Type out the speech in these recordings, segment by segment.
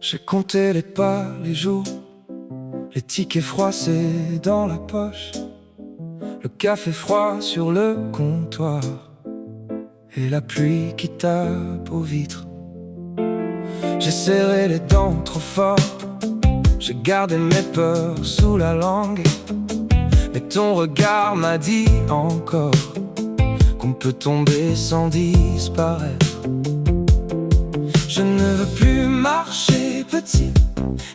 J'ai compté les pas, les jours, les tickets froissés dans la poche, le café froid sur le comptoir et la pluie qui tape aux vitres. J'ai serré les dents trop fort, j'ai gardé mes peurs sous la langue, mais ton regard m'a dit encore qu'on peut tomber sans disparaître. Je ne veux plus marcher petit,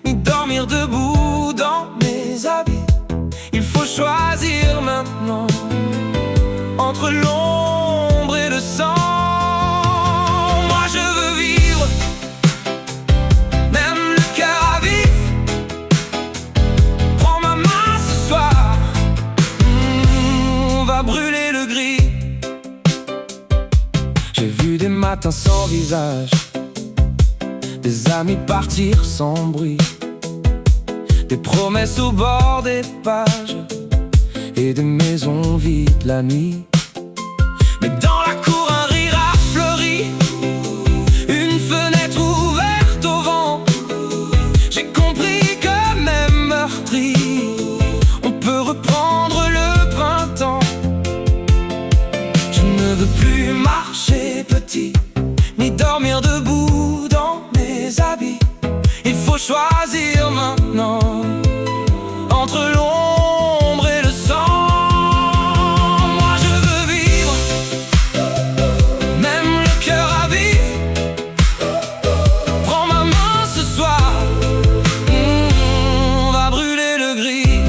ni dormir debout dans mes habits. Il faut choisir maintenant entre l'ombre et le sang. Moi je veux vivre, même le cœur à vif. Prends ma main ce soir, on va brûler le gris. J'ai vu des matins sans visage, des amis partir sans bruit, des promesses au bord des pages et des maisons vides la nuit. Mais dans la cour un rire a fleuri, une fenêtre ouverte au vent. J'ai compris que même meurtri, on peut reprendre le printemps. Je ne veux plus marcher petit, ni dormir debout dans mes habits. Il faut choisir maintenant entre l'ombre et le sang. Moi je veux vivre, même le cœur à vif. Prends ma main ce soir, on va brûler le gris.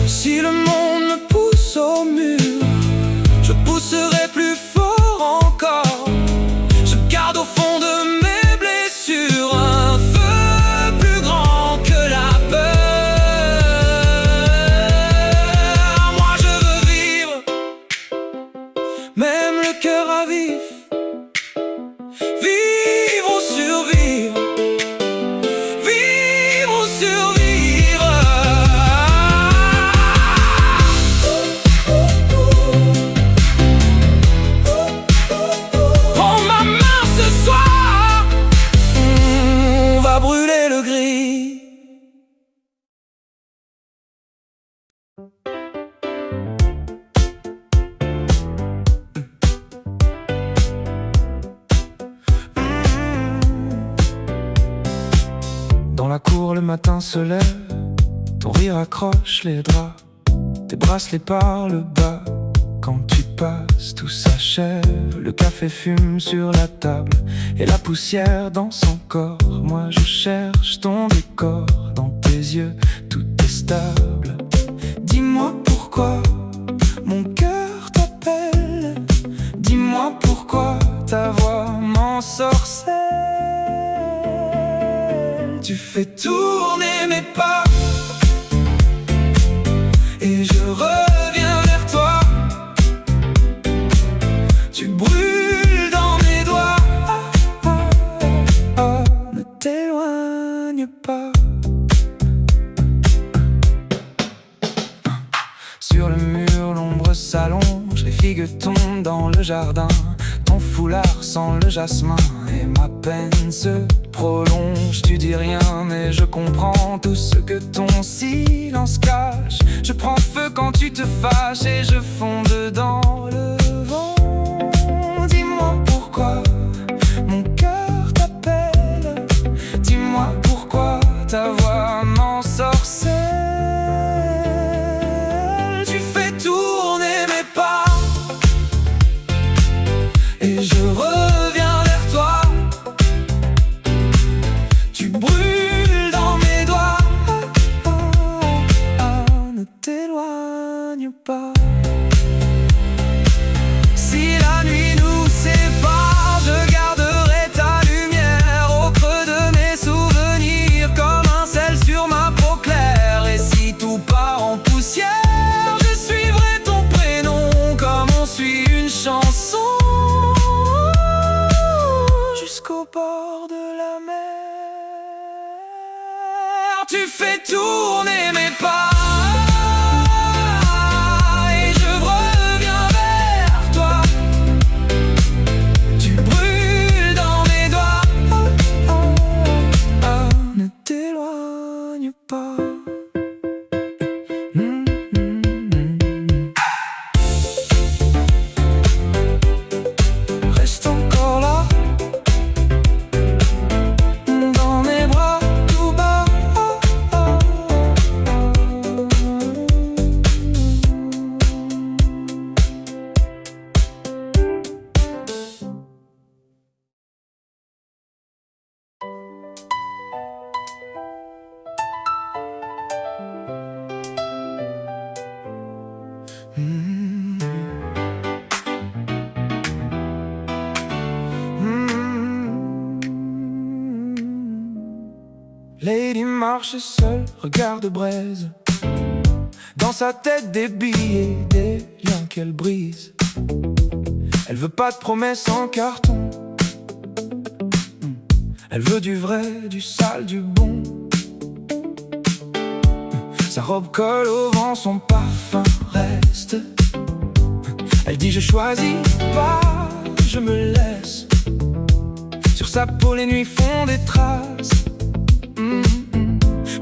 Si le monde me pousse au mur, je pousserai plus fort encore. Je garde au fond de mes blessures un feu plus grand que la peur. Moi je veux vivre, même le cœur à vif. Vivre ou survivre, vivre ou survivre. Prends ma main ce soir, on va brûler le gris. Dans la cour le matin se lève, ton rire accroche les draps, tes bracelets par le bas. Quand tu passes, tout s'achève. Le café fume sur la table et la poussière danse encore. Moi je cherche ton décor, dans tes yeux tout est stable. Dis-moi pourquoi mon cœur t'appelle, dis-moi pourquoi ta voix m'ensorcelle. Tu fais tourner mes pas et je reviens vers toi. Tu brûles dans mes doigts, ne t'éloigne pas. Sur le mur l'ombre s'allonge, les figues tombent dans le jardin. Ton foulard sent le jasmin et ma peine se prolonge. Tu dis rien mais je comprends tout ce que ton silence cache. Je prends feu quand tu te fâches et je fonde dans le vent. Dis-moi pourquoi mon cœur t'appelle, dis-moi pourquoi ta voix m'ensorcelle. Tu fais tourner mes pas et je reviens vers toi. Tu brûles dans mes doigts, ne t'éloigne pas. Si la nuit nous sépare, je garderai ta lumière au creux de mes souvenirs, comme un sel sur ma peau claire. Et si tout part en poussière, je suivrai ton prénom comme on suit une chanson, jusqu'au bord de la mer. Tu fais tourner mes pas et je reviens vers toi. Tu brûles dans mes doigts. Lady marche seule, regard de braise. Dans sa tête des billets, des liens qu'elle brise. Elle veut pas de promesses en carton. Elle veut du vrai, du sale, du bon. Sa robe colle au vent, son parfum reste. Elle dit je choisis pas, je me laisse. Sur sa peau les nuits font des traces.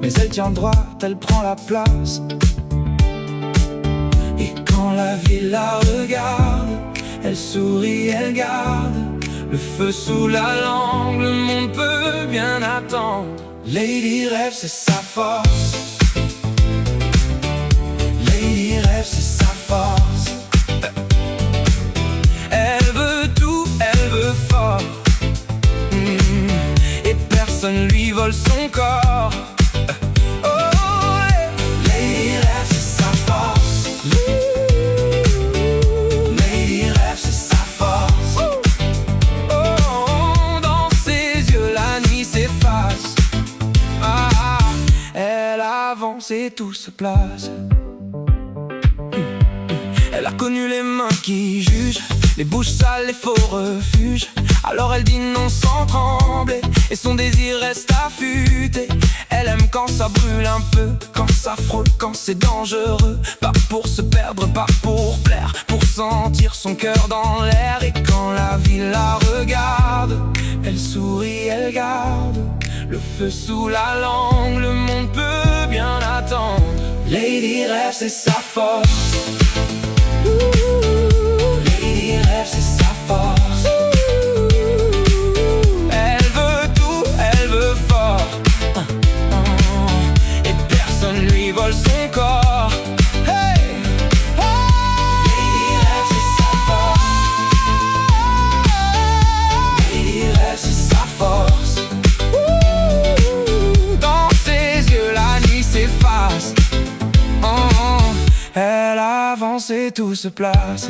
Mais elle tient droite, elle prend la place. Et quand la ville la regarde, elle sourit, elle garde le feu sous la langue, le monde peut bien attendre. Lady rêve, c'est sa force. Lady rêve, c'est sa force. Elle veut tout, elle veut fort. Et personne lui vole son corps. Et tout se place. Elle a connu les mains qui jugent, les bouches sales, les faux refuges. Alors elle dit non sans trembler, et son désir reste affûté. Elle aime quand ça brûle un peu, quand ça frôle, quand c'est dangereux. Pas pour se perdre, pas pour plaire, pour sentir son cœur dans l'air. Et quand la vie la regarde, elle sourit, elle garde le feu sous la langue, le monde peut bien attendre. Lady rêve, c'est sa force. Lady rêve, c'est sa force. Elle veut tout, elle veut fort. Et personne lui vole son corps. Elle avance et tout se place.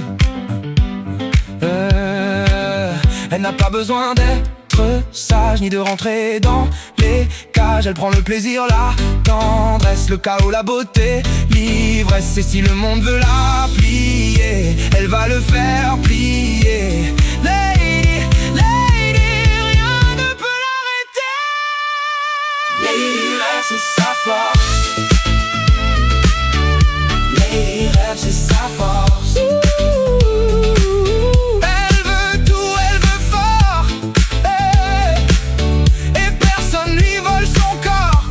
Elle n'a pas besoin d'être sage ni de rentrer dans les cages. Elle prend le plaisir, la tendresse, le chaos, la beauté, l'ivresse. Et si le monde veut la plier, elle va le faire plier. Lady, lady, rien ne peut l'arrêter. Lady rêve, c'est sa force. Lady rêve, c'est sa force. Elle veut tout, elle veut fort. Et personne lui vole son corps.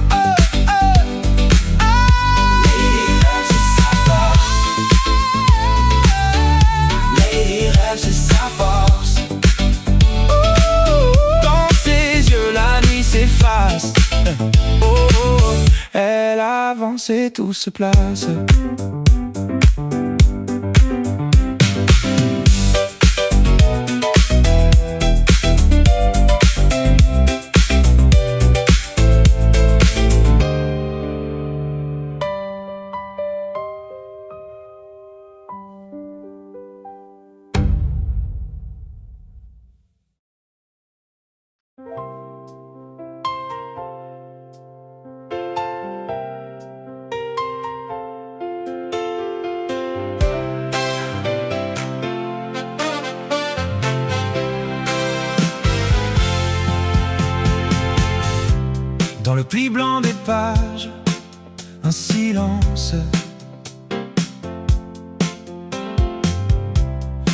Lady rêve, c'est sa force. Lady rêve, c'est sa force. Dans ses yeux, la nuit s'efface. Elle avance et tout se place. Dans le pli blanc des pages, un silence.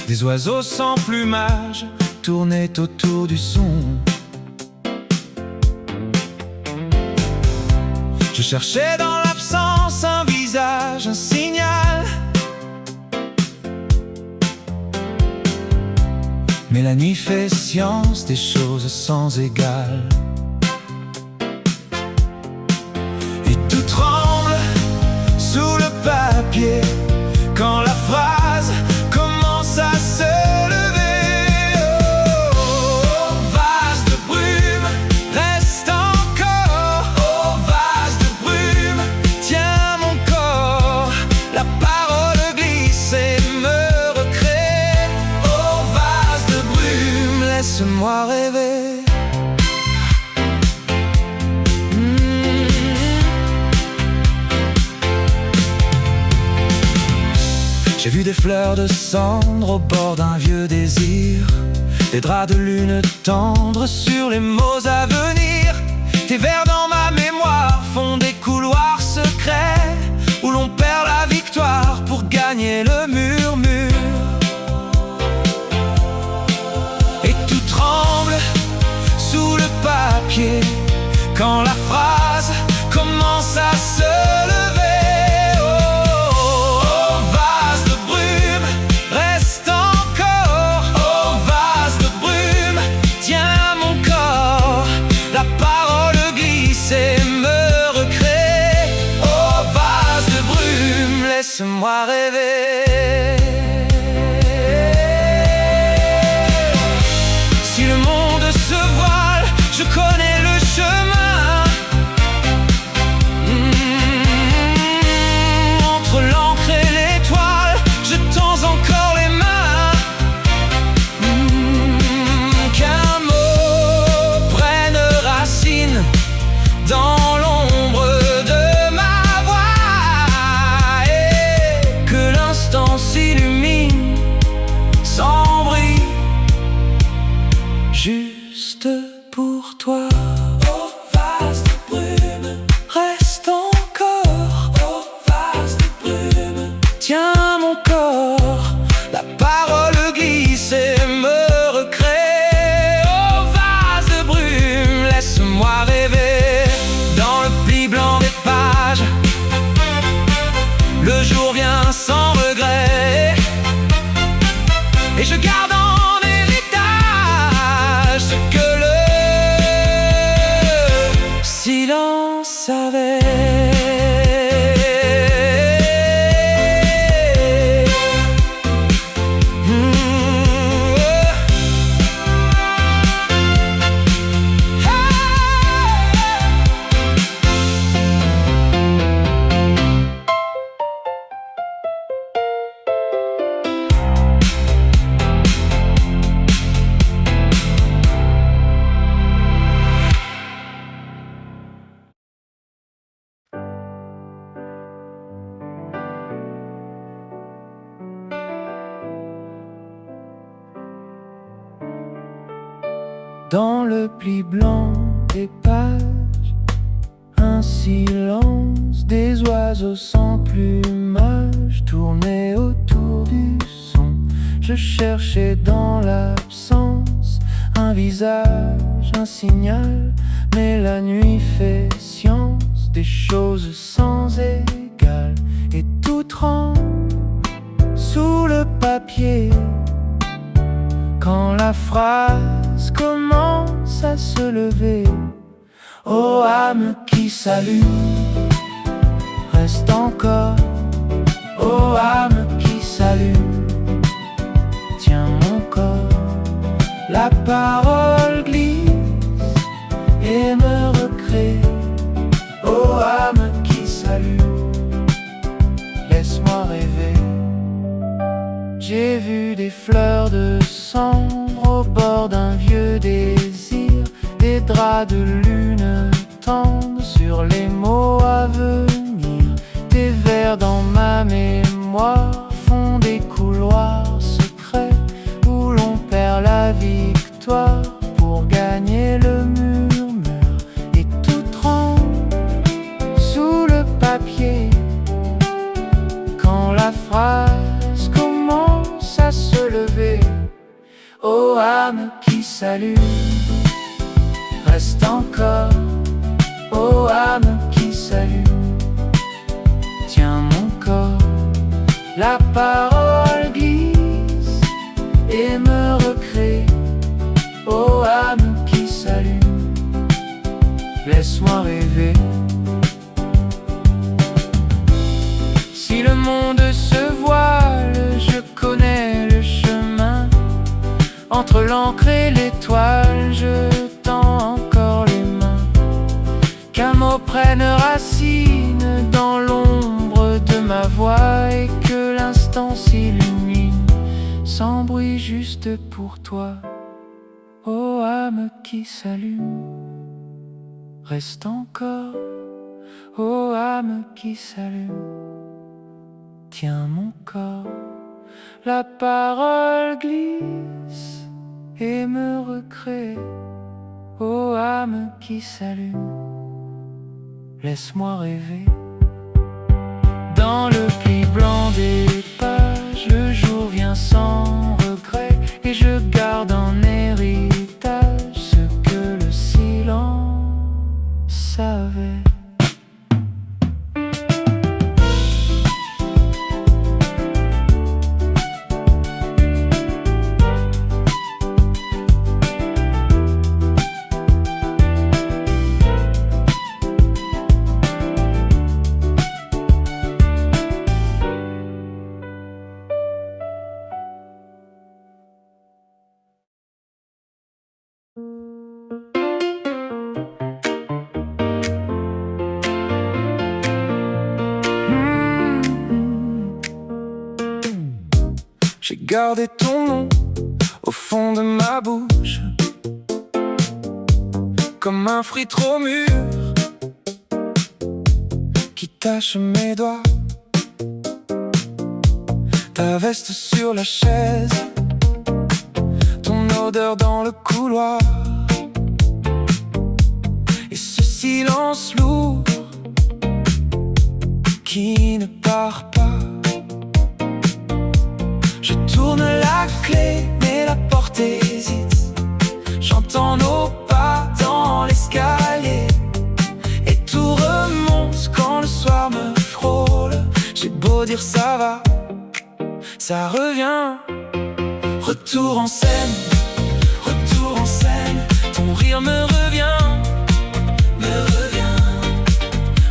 Des oiseaux sans plumage tournaient autour du son. Je cherchais dans l'absence un visage, un signal. Mais la nuit fait science des choses sans égal. Sous le papier, quand la phrase commence à se lever. Oh, vase de brume, reste encore. Oh, vase de brume, tiens mon corps. La parole glisse et me recrée. Oh, vase de brume, laisse-moi rêver. J'ai vu des fleurs de cendre au bord d'un vieux désir, des draps de lune tendres sur les mots à venir. Tes vers dans ma mémoire font des couloirs secrets où l'on perd la victoire pour gagner le murmure. Et tout tremble sous le papier quand la phrase commence à se lever. Oh, vase de brume, reste encore. Oh, vase de brume, tiens mon corps. La parole glisse et me recrée. Oh, vase de brume, laisse-moi rêver. Si le monde se voile, je connais le chemin. Entre l'encre et l'étoile, je tends encore les mains. Qu'un mot prenne racine dans l'ombre de ma voix, et que l'instant s'illumine sans bruit, juste pour toi. Oh, vase de brume, reste encore. Oh, vase de brume, tiens mon corps. La parole glisse et me recrée. Oh, vase de brume, laisse-moi rêver. Dans le pli blanc des pages, le jour vient sans regret, et je garde en héritage ce que le silence avait. Dans le pli blanc des pages, un silence, des oiseaux sans plumage tournaient autour du son. Je cherchais dans l'absence un visage, un signal, mais la nuit fait science des choses sans égal, et tout tremble sous le papier quand la phrase commence à se lever. Ô âme qui s'allume, reste encore. Ô âme qui s'allume, tiens mon corps. La parole glisse et me recrée. Ô âme qui s'allume, laisse-moi rêver. J'ai vu des fleurs de cendre au bord d'un vieux désir, des draps de lune tendres sur les mots à venir. Tes vers dans ma mémoire font des couloirs secrets où l'on perd la victoire pour gagner le murmure, et tout tremble sous le papier quand la phrase commence à se lever. Ô âme qui s'allume, reste encore. Ô âme qui s'allume, tiens mon corps. La parole glisse et me recrée. Ô âme qui s'allume, laisse-moi rêver. Si le monde se voile, je connais le chemin. Entre l'encre et l'étoile, je tends encore les mains. Qu'un mot prenne racine dans l'ombre de ma voix, et que l'instant s'illumine sans bruit, juste pour toi. Ô âme qui s'allume, reste encore. Ô âme qui s'allume, tiens mon corps. la parole glisse et me recrée. Ô âme qui s'allume, laisse-moi rêver. Dans le pli blanc des pages, le jour vient sans regret, et je garde en héritage ce que le silence savait. J'ai gardé ton nom au fond de ma bouche, comme un fruit trop mûr qui tache mes doigts. Ta veste sur la chaise, ton odeur dans le couloir, et ce silence lourd qui ne part pas. Je tourne la clé, mais la porte hésite. J'entends nos pas dans l'escalier, et tout remonte quand le soir me frôle. J'ai beau dire ça va, ça revient. Retour en scène, retour en scène. Ton rire me revient, me revient.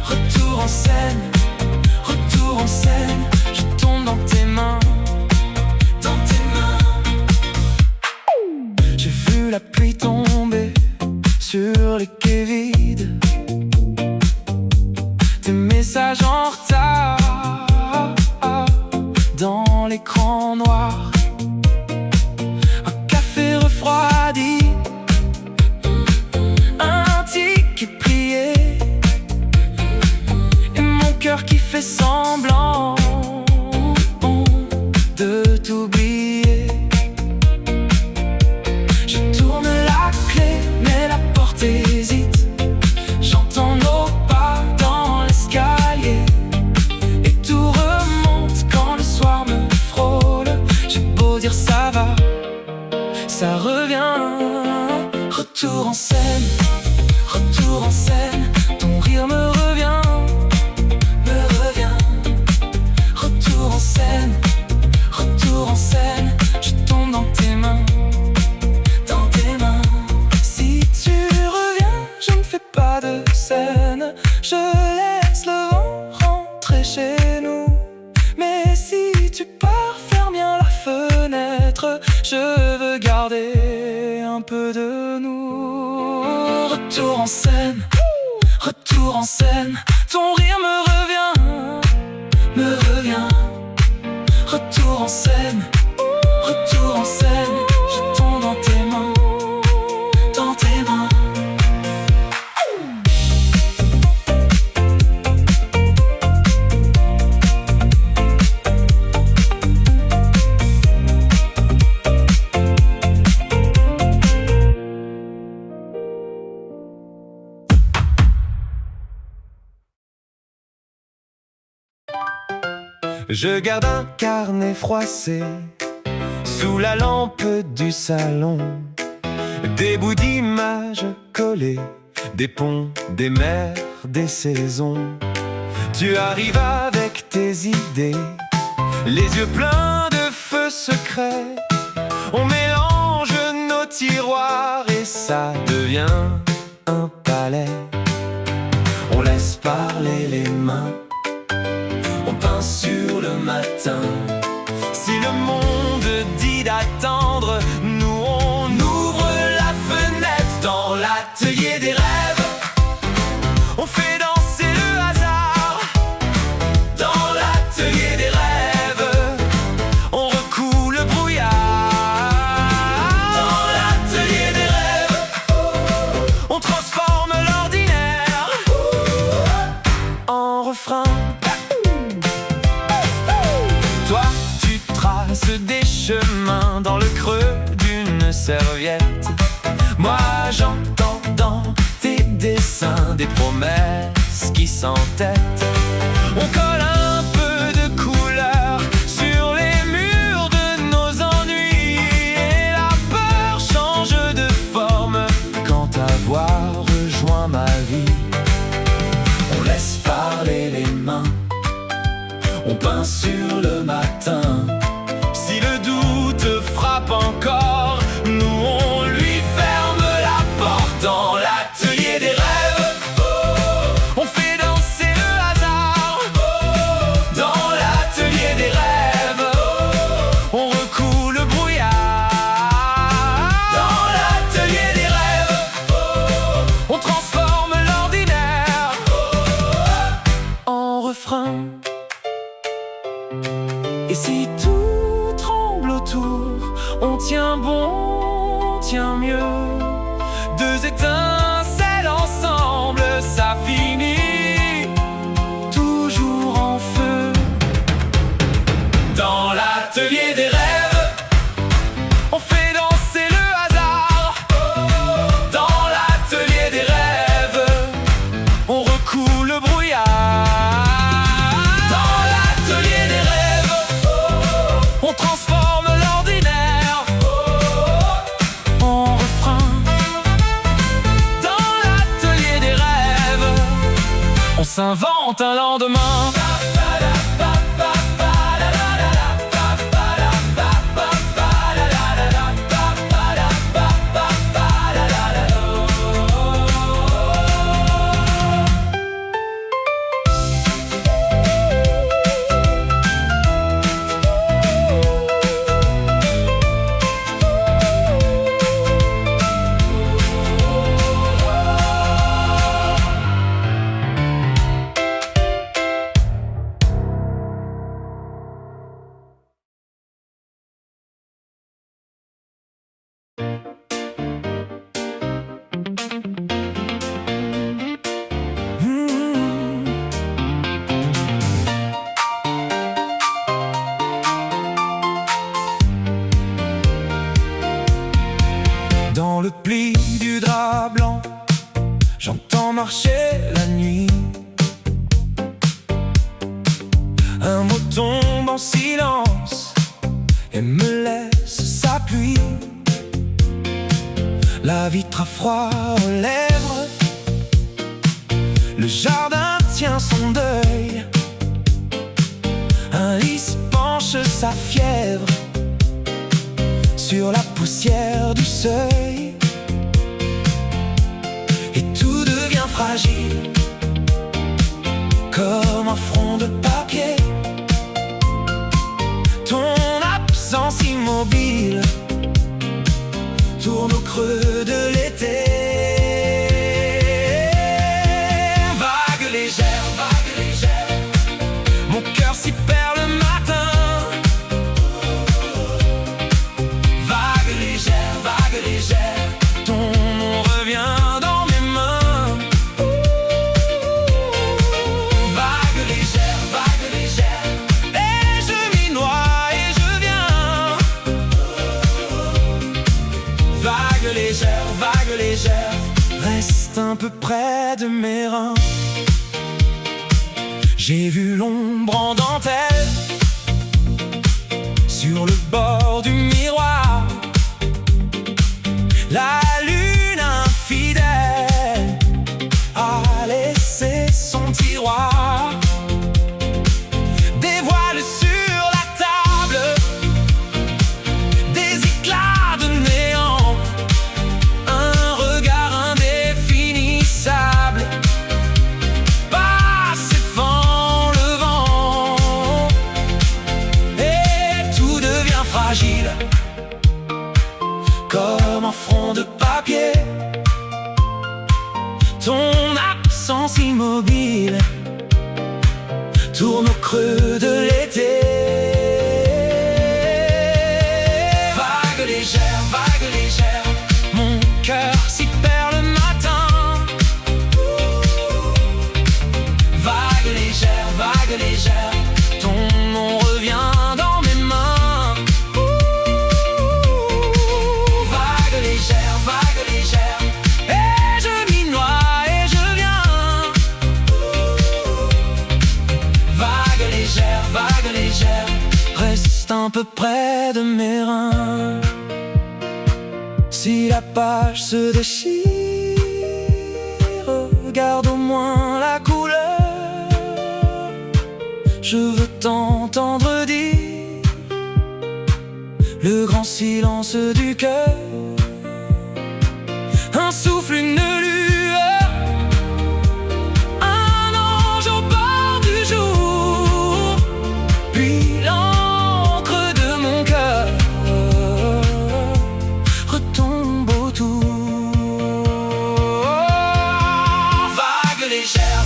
Retour en scène, retour en scène. Je tombe dans tes mains, dans tes mains. J'ai vu la pluie tomber sur les quais vides, tes messages en retard dans l'écran noir. Un café refroidi, un ticket plié, et mon cœur qui fait semblant de t'oublier. Je tourne la clé, mais la porte hésite. J'entends nos pas dans l'escalier, et tout remonte quand le soir me frôle. J'ai beau dire ça va, ça revient. Retour en scène, retour en scène. Ton rire me revient, me revient. Retour en scène, retour en scène. Je tombe dans tes mains, dans tes mains. Si tu reviens, je ne fais pas de scène. Je laisse le vent rentrer chez nous. Mais si tu pars, ferme bien la fenêtre. Je veux garder un peu de nous. Retour en scène, retour en scène. Ton rire me revient, me revient. Retour en scène, retour en scène. Je tombe dans tes mains, dans tes mains. Je garde un carnet froissé sous la lampe du salon, des bouts d'images collés, des ponts, des mers, des saisons. Tu arrives avec tes idées, les yeux pleins de feux secrets. On mélange nos tiroirs et ça devient un palais. On laisse parler les mains, on peint sur le matin. Si le monde dit d'attendre, nous on ouvre la fenêtre. Dans l'atelier des rêves, on fait danser le hasard. Dans l'atelier des rêves, on recoue le brouillard. Dans l'atelier des rêves, on transforme l'ordinaire en refrain. Toi, tu traces trace des chemins dans le creux d'une serviette. Moi j'entends dans tes dessins des promesses qui s'entêtent. On colle un peu de couleur sur les murs de nos ennuis, et la peur change de forme quand ta voix rejoint ma vie. On laisse parler les mains, on peint sur le matin. Si le doute frappe encore, nous on lui ferme la porte. Dans l'atelier des rêves, on fait danser le hasard. Dans l'atelier des rêves, on recoule le brouillard. Dans l'atelier des rêves, on transforme l'ordinaire en refrain. Et si tout tremble autour, on tient bon, on tient mieux. Deux étincelles ensemble, ça finit toujours en feu. Dans l'atelier des rêves, on fait danser le hasard. Dans l'atelier des rêves, on recoule le brouillard. Dans l'atelier des rêves, on transforme l'ordinaire en refrain. Dans l'atelier des rêves, on s'invente un lendemain. Dans le pli du drap blanc, j'entends marcher la nuit. Un mot tombe en silence et me laisse sa pluie. La vitre a froid aux lèvres, le jardin tient son deuil. Un lys penche sa fièvre sur la poussière du seuil, et tout devient fragile comme un front de papier. Ton absence immobile tourne au creux de l'été. Vague légère, mon cœur s'y perd le matin. Vague légère, ton nom revient dans mes mains. Vague légère, et je m'y noie et je viens. Vague légère, reste un peu près de mes reins. J'ai vu l'ombre en dentelle sur le bord du miroir. La lune infidèle a laissé son tiroir. Des voiles sur la table, des éclats de néant, un regard indéfinissable, passé vent le vent, et tout devient fragile comme un front de papier. Ton absence immobile tourne au creux de l'été. Vague légère, mon cœur s'y perd le matin. Vague légère, ton nom revient dans mes mains. un peu près de mes reins. Si la page se déchire, regarde au moins la couleur. Je veux t'entendre dire le grand silence du cœur. Un souffle, une lueur, un ange au bord du jour, puis l'encre de mon cœur retombe autour. Vague légère,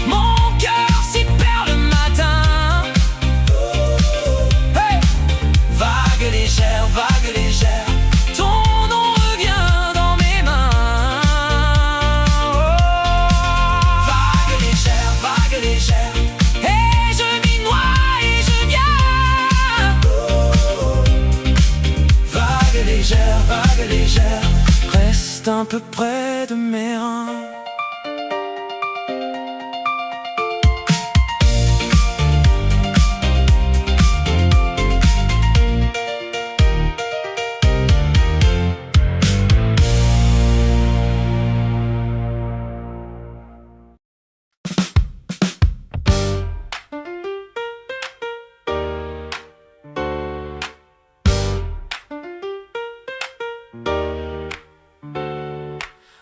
mon cœur s'y perd le matin. Hey! Vague légère, ton nom revient dans mes mains. Vague légère, et je m'y noie et je viens. Vague légère, reste un peu près de mes reins.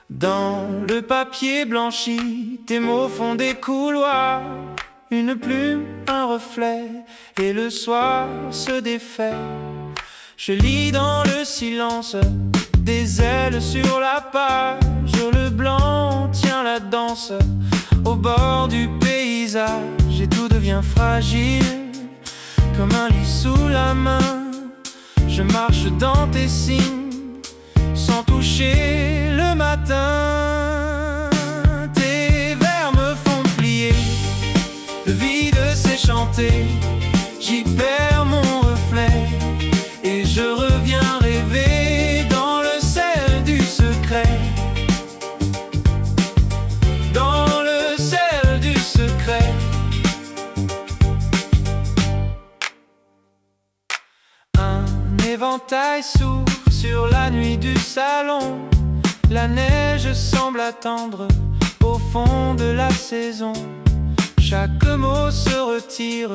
Dans le papier blanchi, tes mots font des couloirs. Une plume, un reflet, et le soir se défait. Je lis dans le silence, des ailes sur la page. Le blanc tient la danse au bord du paysage. Et tout devient fragile, comme un lit sous la main. Je marche dans tes signes, sans toucher le matin. Tes vers me font plier, le vide s'est chanté. J'y perds mon reflet et je reviens rêver dans le sel du secret. Dans le sel du secret. Un éventail s'ouvre sur la nuit du salon. La neige semble attendre au fond de la saison. Chaque mot se retire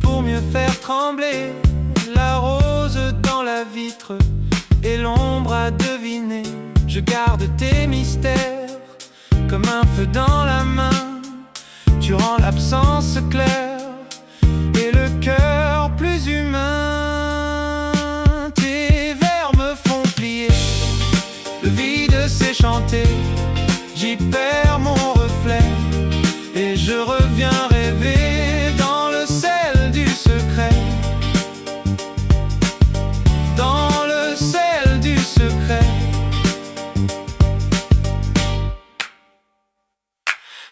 pour mieux faire trembler la rose dans la vitre et l'ombre à deviner. Je garde tes mystères comme un feu dans la main. Tu rends l'absence claire et le cœur plus humain. Tes vers me font plier, le vide s'est chanté. J'y perds mon reflet et je reviens rêver dans le sel du secret. Dans le sel du secret.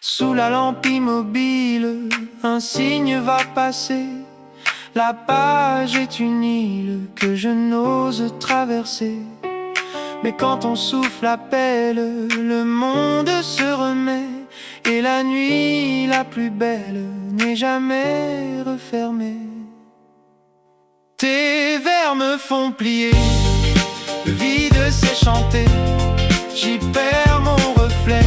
Sous la lampe immobile, un signe va passer. La page est une île que je n'ose traverser. Mais quand ton souffle appelle, le monde se remet. Et la nuit la plus belle n'est jamais refermée. Tes vers me font plier, le vide s'est chanté. J'y perds mon reflet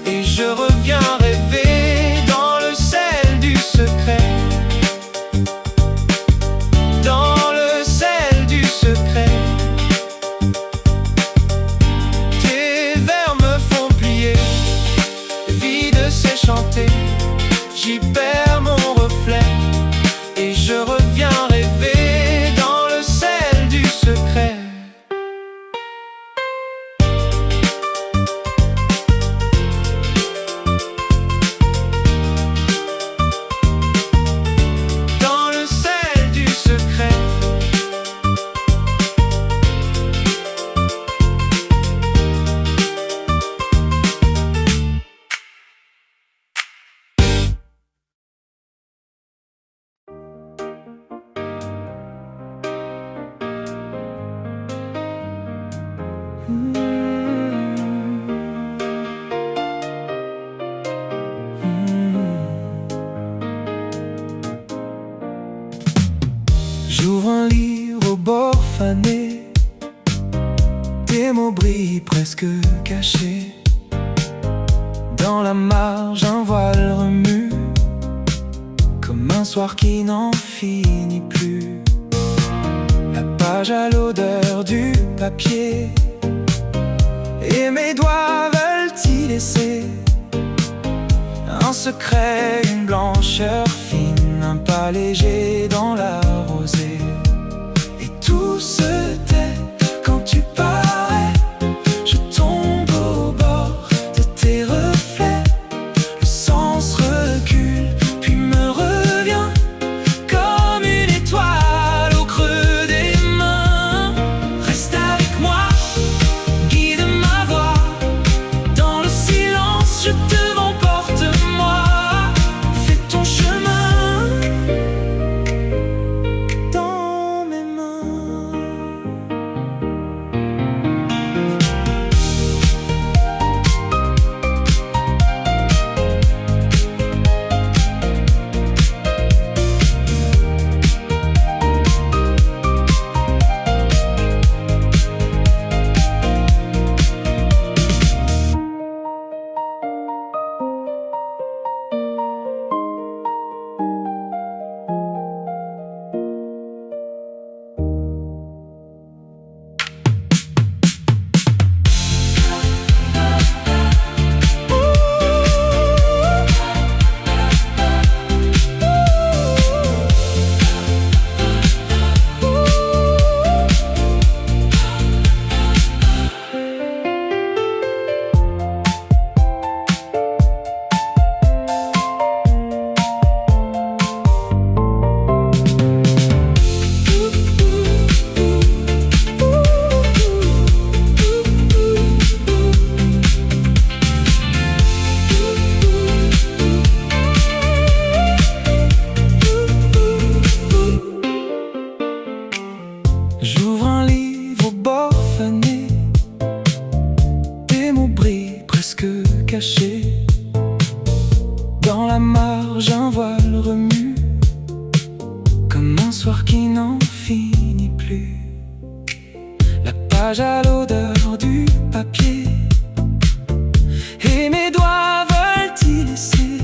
et je reviens rêver dans le sel du secret. Dans le sel du secret. Tes vers me font plier, le vide s'est chanté. J'y perds mon reflet et je reviens rêver dans le sel du secret. J'ouvre un livre au bord fané, des mots brillent presque cachés. Dans la marge un voile remue, comme un soir qui n'en finit plus. La page a l'odeur du papier, et mes doigts veulent y laisser un secret, une blancheur fine, un pas léger dans la rosée. Et tout se tait quand tu parais. Je tombe au bord de tes reflets. Le sens recule, puis me revient comme une étoile au creux des mains. Reste avec moi, guide ma voix. Dans le silence, je te porte-moi, fais ton chemin dans mes mains. J'ouvre un livre au bord fané, des mots brillent presque cachés. Dans la marge un voile remue, comme un soir qui n'en finit plus. La page a l'odeur du papier, et mes doigts veulent y laisser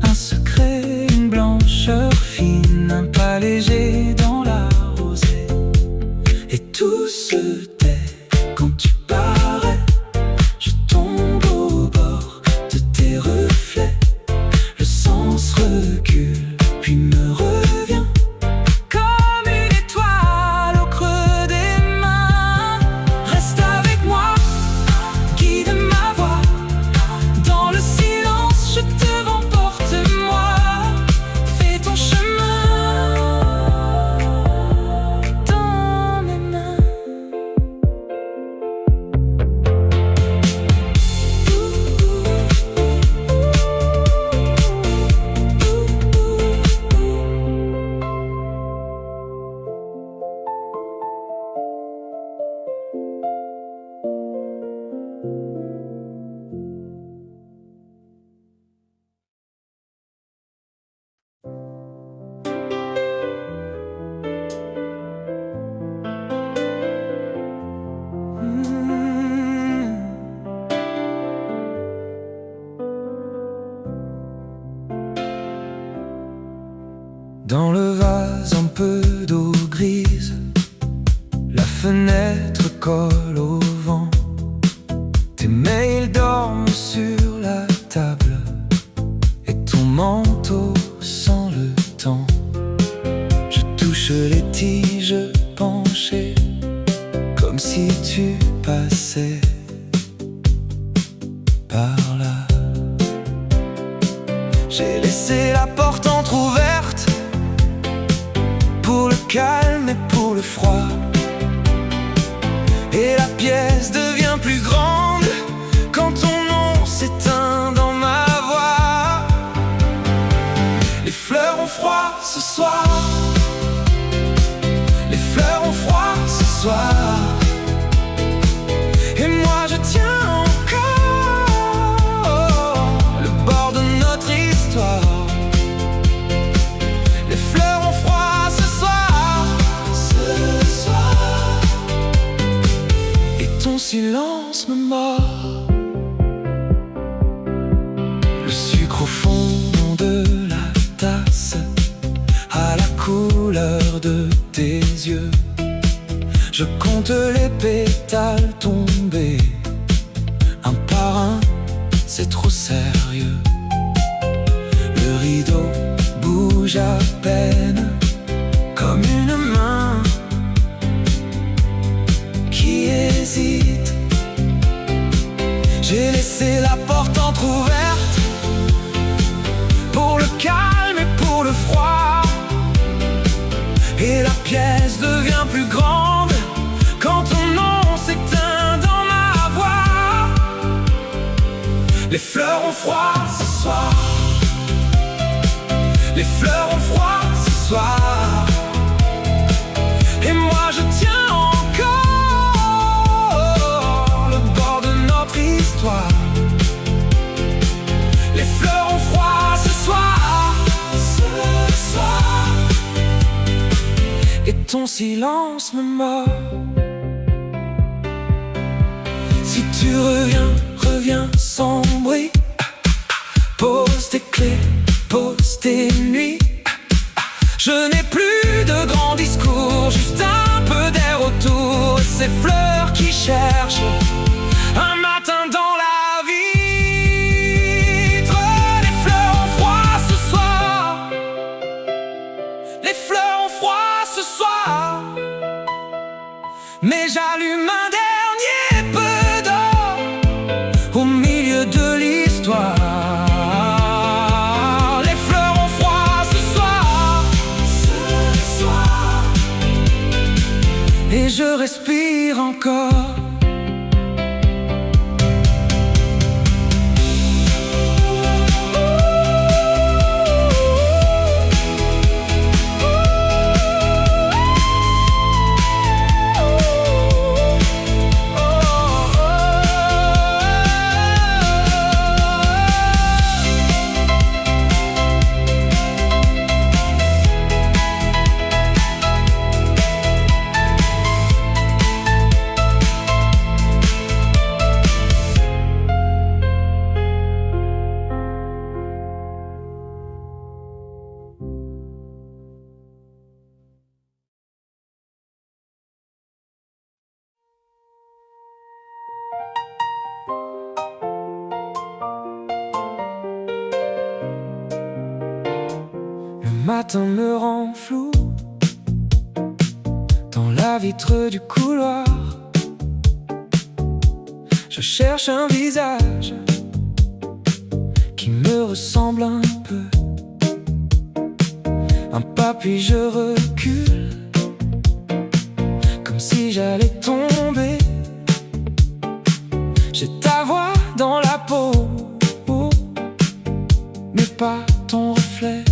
un secret, une blancheur fine, un pas léger dans la rosée. Et tout se tait quand tu parais. Je tombe au bord de tes reflets. Le sens recule, puis me revient comme une étoile au creux des mains. Reste avec moi, guide ma voix. Dans le silence, je te emporte-moi. Fais ton chemin dans mes mains. Dans le vase un peu d'eau grise, la fenêtre colle au vent. Tes mails dorment sur la table, et ton manteau sent le temps. Je touche les tiges penchées, comme si tu passais par là. J'ai laissé la porte entrouverte, pour le calme et pour le froid. Et la pièce devient plus grande quand ton nom s'éteint dans ma voix. Les fleurs ont froid ce soir, les fleurs ont froid ce soir. Et moi je tiens encore le bord de notre histoire. Les fleurs ont froid ce couleur de tes yeux. Je compte les pétales tombés, un par un, c'est trop sérieux. Le rideau bouge à peine, comme une main qui hésite. J'ai laissé la porte entrouverte pour le calme et pour le froid. Et la pièce devient plus grande quand ton nom s'éteint dans ma voix. Les fleurs ont froid ce soir. Les fleurs ont froid ce soir. Et moi je tiens encore le bord de notre histoire. Les fleurs ont froid ce soir. Ce soir. Et ton silence me mord. Si tu reviens, reviens sans bruit. Pose tes clés, pose tes nuits. Je n'ai plus de grands discours, juste un peu d'air autour. Et ces fleurs qui cherchent un matin dans la vitre. Les fleurs ont froid ce soir. Les fleurs ont froid ce soir. Mais j'allume un dernier peu d'or au milieu de l'histoire. Et je respire encore. Le matin me rend flou dans la vitre du couloir. Je cherche un visage qui me ressemble un peu. Un pas puis je recule, comme si j'allais tomber. J'ai ta voix dans la peau, mais pas ton reflet.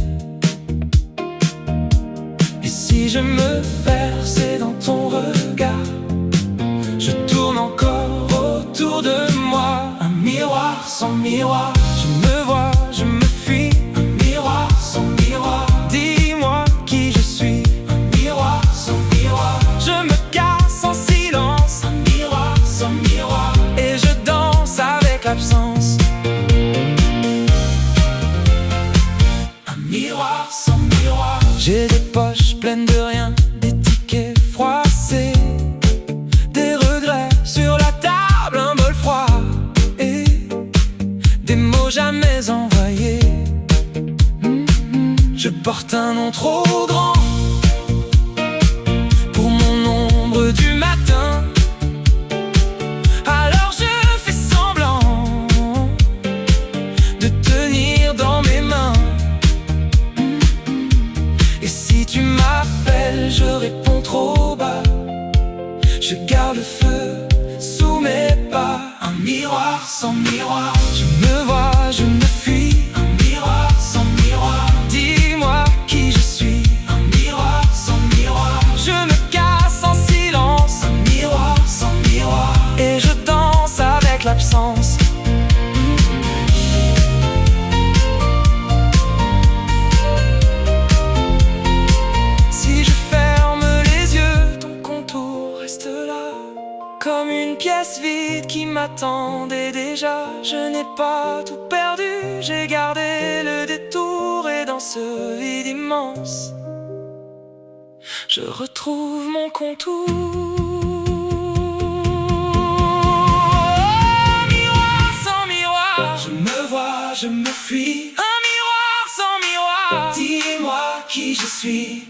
Et si je me perçais dans ton regard, je tourne encore autour de moi. Un miroir sans miroir, je me vois, je me fuis. Un miroir sans miroir, dis-moi qui je suis. Un miroir sans miroir, je me casse en silence. Un miroir sans miroir, et je danse avec l'absence. Un miroir sans miroir. J'ai des poches pleines de rien, des tickets froissés, des regrets sur la table, un bol froid et des mots jamais envoyés. Je porte un nom trop grand pour mon ombre du matin. Alors je fais semblant de tenir dans mes mains. Et si tu m'appelles, je réponds trop bas. Je garde le feu sous mes pas. Un miroir sans miroir, je me vois, je me fuis. Un miroir sans miroir, dis-moi qui je suis. Un miroir sans miroir, je me casse en silence. Un miroir sans miroir, et je danse avec l'absence. Si je ferme les yeux, ton contour reste là, comme une pièce vide qui m'attendait déjà. Je n'ai pas tout perdu, j'ai gardé le détour. Et dans ce vide immense, je retrouve mon contour. Miroir sans miroir, je me vois, je me fuis. Un miroir sans miroir, dis-moi qui je suis.